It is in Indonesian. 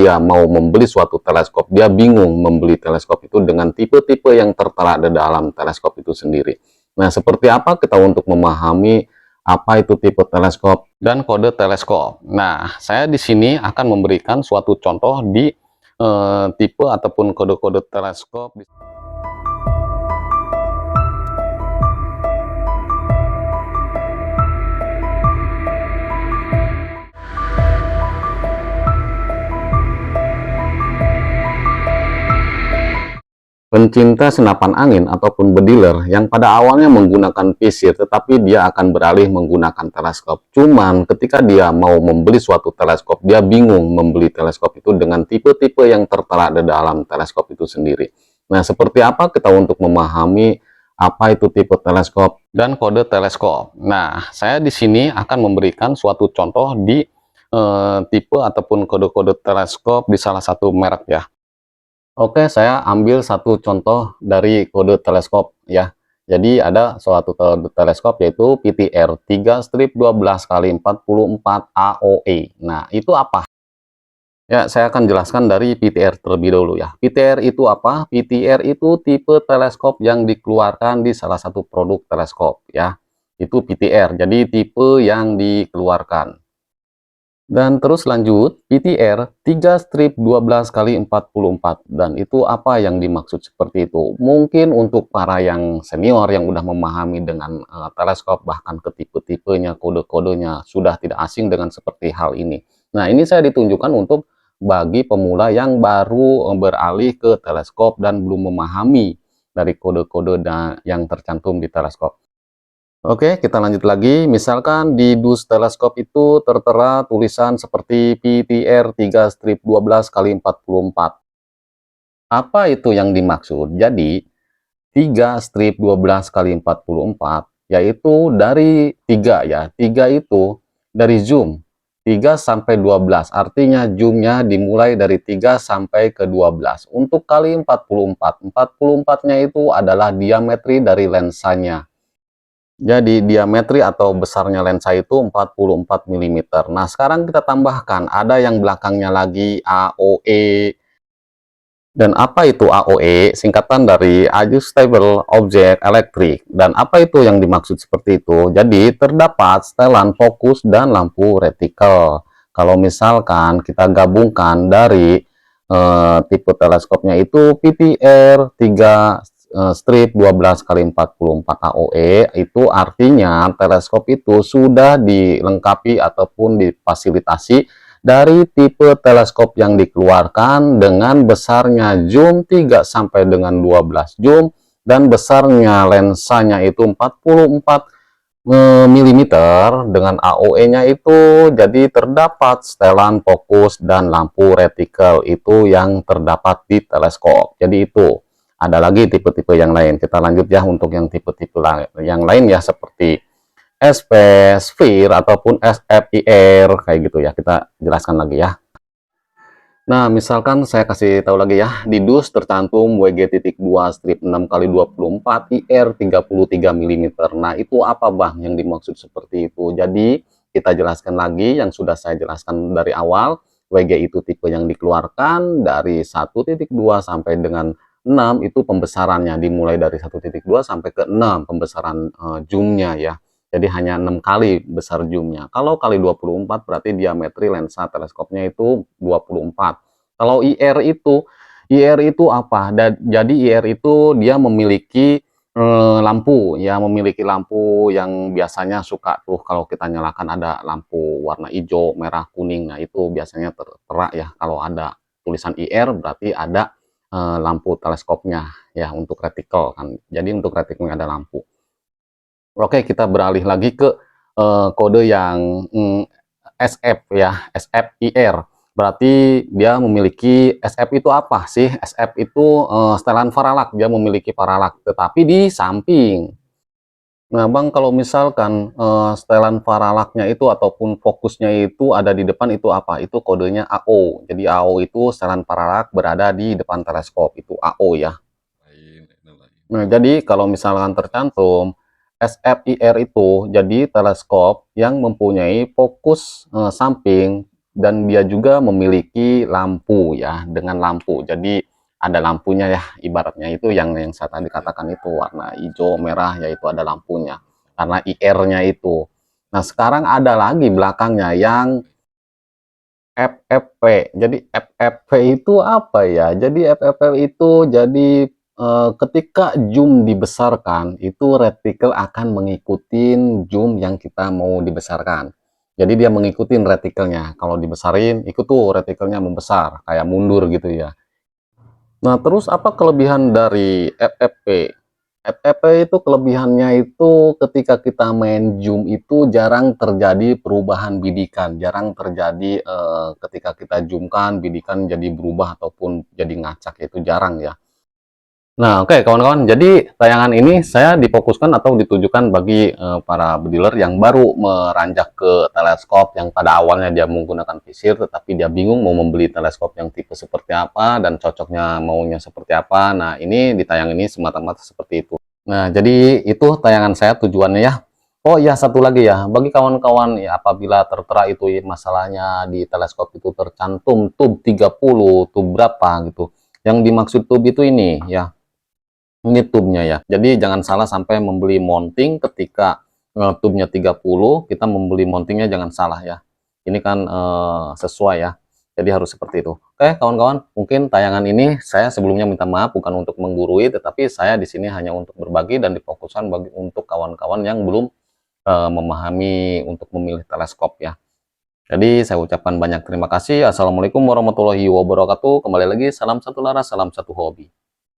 dia mau membeli suatu teleskop, dia bingung membeli teleskop itu dengan tipe-tipe yang tertera di dalam teleskop itu sendiri. Nah, seperti apa kita untuk memahami apa itu tipe teleskop dan kode teleskop? Nah, saya di sini akan memberikan suatu contoh di tipe ataupun kode-kode teleskop. Pencinta senapan angin ataupun bediler yang pada awalnya menggunakan visir, tetapi dia akan beralih menggunakan teleskop. Cuman ketika dia mau membeli suatu teleskop, dia bingung membeli teleskop itu dengan tipe-tipe yang tertera di dalam teleskop itu sendiri. Nah, seperti apa kita untuk memahami apa itu tipe teleskop dan kode teleskop? Nah, saya di sini akan memberikan suatu contoh di tipe ataupun kode-kode teleskop di salah satu merek ya. Oke, saya ambil satu contoh dari kode teleskop ya. Jadi ada suatu kode teleskop yaitu PTR 3-12x44 AOE. Nah, itu apa? Ya, saya akan jelaskan dari PTR terlebih dahulu ya. PTR itu apa? PTR itu tipe teleskop yang dikeluarkan di salah satu produk teleskop ya. Itu PTR. Jadi tipe yang dikeluarkan. Dan terus lanjut, PTR 3-12x44. Dan itu apa yang dimaksud seperti itu? Mungkin untuk para yang senior yang udah memahami dengan teleskop, bahkan ke tipe-tipenya, kode-kodenya, sudah tidak asing dengan seperti hal ini. Nah, ini saya ditunjukkan untuk bagi pemula yang baru beralih ke teleskop dan belum memahami dari kode-kode yang tercantum di teleskop. Oke, kita lanjut lagi. Misalkan di dus teleskop itu tertera tulisan seperti PTR 3-12x44. Apa itu yang dimaksud? Jadi, 3-12x44 yaitu dari 3 ya. 3 itu dari zoom 3 sampai 12. Artinya zoomnya dimulai dari 3 sampai ke 12. Untuk kali 44. 44-nya itu adalah diametri dari lensanya. Jadi diametri atau besarnya lensa itu 44 mm. Nah, sekarang kita tambahkan ada yang belakangnya lagi AOE. Dan apa itu AOE? Singkatan dari Adjustable Object Electric. Dan apa itu yang dimaksud seperti itu? Jadi terdapat setelan fokus dan lampu retikel. Kalau misalkan kita gabungkan dari tipe teleskopnya itu PTR 3-12x44 AOE, itu artinya teleskop itu sudah dilengkapi ataupun difasilitasi dari tipe teleskop yang dikeluarkan dengan besarnya zoom 3 sampai dengan 12 zoom dan besarnya lensanya itu 44 mm dengan AOE-nya itu jadi terdapat setelan fokus dan lampu retikel itu yang terdapat di teleskop. Jadi itu ada lagi tipe-tipe yang lain. Kita lanjut ya untuk yang tipe-tipe yang lain ya, seperti SP, Sphere ataupun SFIR kayak gitu ya. Kita jelaskan lagi ya. Nah, misalkan saya kasih tahu lagi ya, di dus tercantum WG.2-6x24 IR 33 mm. Nah, itu apa Bang yang dimaksud seperti itu? Jadi, kita jelaskan lagi yang sudah saya jelaskan dari awal. WG itu tipe yang dikeluarkan dari 1.2 sampai dengan 6 itu pembesarannya, dimulai dari 1.2 sampai ke 6 pembesaran zoomnya ya. Jadi hanya 6 kali besar zoomnya. Kalau kali 24 berarti diametri lensa teleskopnya itu 24. Kalau IR itu apa? Jadi IR itu dia memiliki lampu ya, memiliki lampu yang biasanya suka tuh kalau kita nyalakan ada lampu warna hijau, merah, kuning. Nah, itu biasanya tertera ya. Kalau ada tulisan IR berarti ada lampu teleskopnya ya, untuk retikel kan. Jadi untuk retikelnya ada lampu. Oke, kita beralih lagi ke kode yang SF ya, SFIR. Berarti dia memiliki, SF itu apa sih? SF itu setelan paralak, dia memiliki paralak tetapi di samping. Nah, Bang, kalau misalkan setelan paralaknya itu ataupun fokusnya itu ada di depan, itu apa? Itu kodenya AO. Jadi AO itu setelan paralak berada di depan teleskop, itu AO ya. Nah, jadi kalau misalkan tercantum SFIR itu jadi teleskop yang mempunyai fokus samping dan dia juga memiliki lampu ya, dengan lampu. Jadi ada lampunya ya, ibaratnya itu yang saya tadi katakan itu warna hijau merah, yaitu ada lampunya karena IR-nya itu. Nah, sekarang ada lagi belakangnya yang FFP. Jadi FFP itu apa ya? Jadi FFP itu jadi ketika zoom dibesarkan, itu retikel akan mengikuti zoom yang kita mau dibesarkan. Jadi dia mengikuti retikelnya. Kalau dibesarin, ikut tuh retikelnya membesar, kayak mundur gitu ya. Nah, terus apa kelebihan dari FFP? FFP itu kelebihannya itu ketika kita main zoom itu jarang terjadi perubahan bidikan, jarang terjadi ketika kita zoomkan bidikan jadi berubah ataupun jadi ngacak, itu jarang ya. Nah, oke kawan-kawan, jadi tayangan ini saya difokuskan atau ditujukan bagi para bediler yang baru meranjak ke teleskop yang pada awalnya dia menggunakan visir, tetapi dia bingung mau membeli teleskop yang tipe seperti apa dan cocoknya maunya seperti apa. Nah, ini di tayang ini semata-mata seperti itu. Nah, jadi itu tayangan saya tujuannya ya. Oh iya, satu lagi ya, bagi kawan-kawan ya apabila tertera itu ya, masalahnya di teleskop itu tercantum tube 30, tube berapa gitu. Yang dimaksud tube itu ini ya, ini tube-nya ya. Jadi jangan salah sampai membeli mounting ketika tube-nya 30, kita membeli mountingnya jangan salah ya. Ini kan sesuai ya. Jadi harus seperti itu. Oke, kawan-kawan, mungkin tayangan ini saya sebelumnya minta maaf bukan untuk menggurui, tetapi saya di sini hanya untuk berbagi dan difokuskan bagi untuk kawan-kawan yang belum memahami untuk memilih teleskop ya. Jadi saya ucapkan banyak terima kasih. Assalamualaikum warahmatullahi wabarakatuh. Kembali lagi, salam satu laras, salam satu hobi.